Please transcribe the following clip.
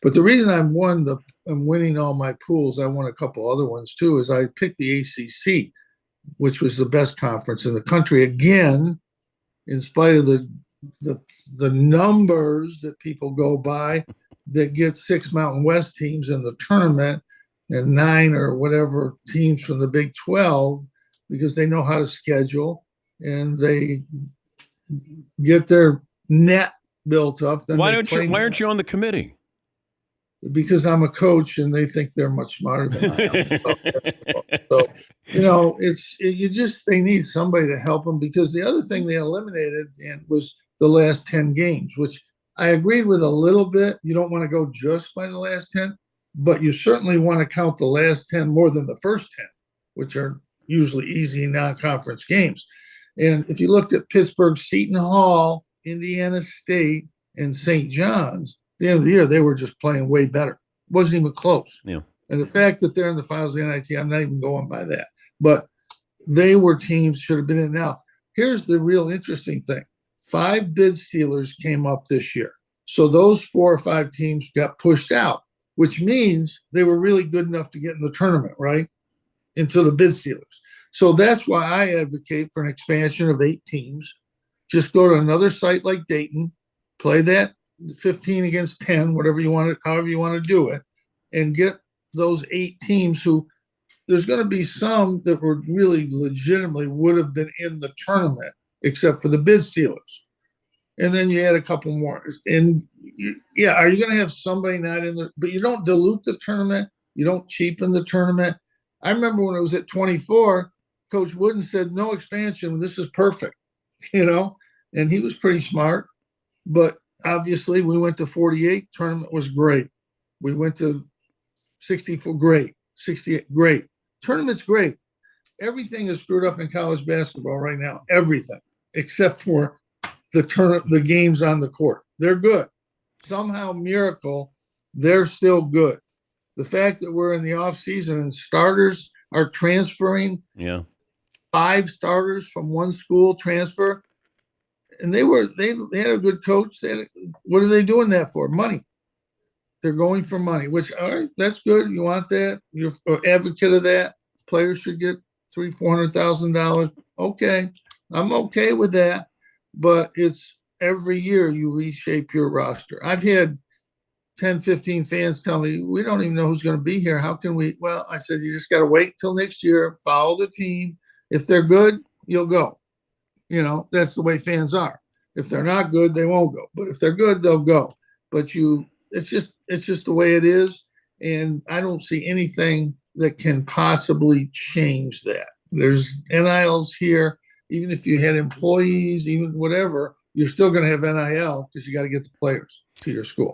But the reason I'm winning all my pools, I won a couple other ones too, is I picked the ACC, which was the best conference in the country. Again, in spite of the the numbers that people go by, that get 6 Mountain West teams in the tournament and 9 or whatever teams from the Big 12, because they know how to schedule and they get their net built up. Then Why they play. Why aren't you on the committee? Because I'm a coach and they think they're much smarter than I am. So, they need somebody to help them, because the other thing they eliminated and was the last 10 games, which I agreed with a little bit. You don't want to go just by the last 10, but you certainly want to count the last 10 more than the first 10, which are usually easy non-conference games. And if you looked at Pittsburgh, Seton Hall, Indiana State, and St. John's, at the end of the year, they were just playing way better. It wasn't even close. Yeah. And the fact that they're in the finals of the NIT, I'm not even going by that. But they were teams should have been in. Now, here's the real interesting thing. 5 bid stealers came up this year. So those 4 or 5 teams got pushed out, which means they were really good enough to get in the tournament, right? Into the bid stealers. So that's why I advocate for an expansion of 8 teams. Just go to another site like Dayton, play that 15 against 10, whatever you want to, however you want to do it, and get those 8 teams who there's going to be some that were really legitimately would have been in the tournament, except for the bid stealers. And then you add a couple more. And are you going to have somebody not in the, but you don't dilute the tournament. You don't cheapen the tournament. I remember when it was at 24, Coach Wooden said, no expansion. This is perfect, and he was pretty smart. But obviously, we went to 48. Tournament was great. We went to 64, great. 68, great. Tournament's great. Everything is screwed up in college basketball right now. Everything, except for the games on the court. They're good. Somehow, miracle, they're still good. The fact that we're in the off season and starters are transferring. Yeah. 5 starters from one school transfer, and they had a good coach. What are they doing that for? Money. They're going for money, which, all right, that's good. You want that? You're an advocate of that. Players should get $300,000-$400,000. Okay, I'm okay with that. But it's every year you reshape your roster. I've had 10, 15 fans tell me, we don't even know who's going to be here. How can we? Well, I said, you just got to wait till next year, follow the team. If they're good, you'll go. That's the way fans are. If they're not good, they won't go. But if they're good, they'll go. But it's just the way it is. And I don't see anything that can possibly change that. There's NILs here. Even if you had employees, even whatever, you're still going to have NIL because you got to get the players to your school.